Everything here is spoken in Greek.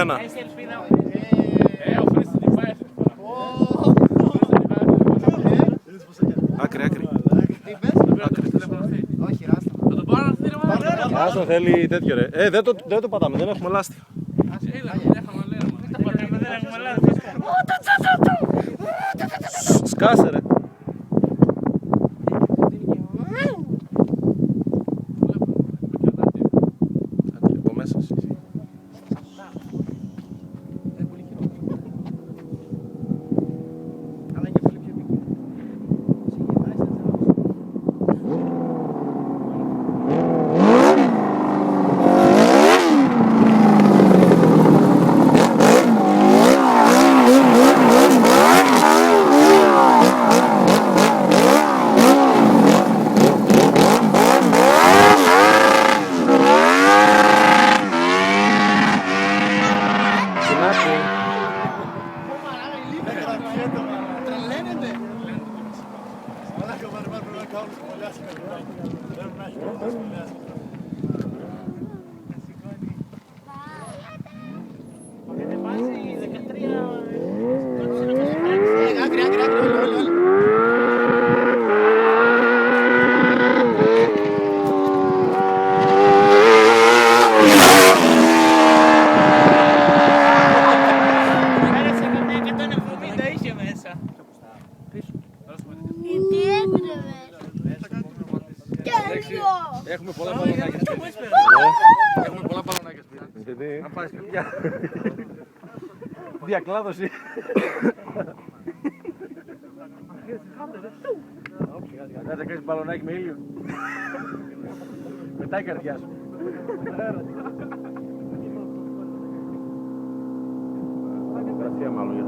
1-1. Άκρη, άκρη. Όχι, ράστα. Άστον θέλει τέτοιο ρε. Δεν το πατάμε, δεν έχουμε λάστι. Σκάσε ρε. Από μέσα εσύ. Έχουμε πολλά μπαλονάκια σπίτι. Έχουμε πολλά μπαλονάκια σπίτι. Να πάρεις παιδιά. Διακλάδωση. Να τα κάνεις μπαλονάκι με ήλιο. Μετά η καρδιά σου. Γραφεία μάλλον για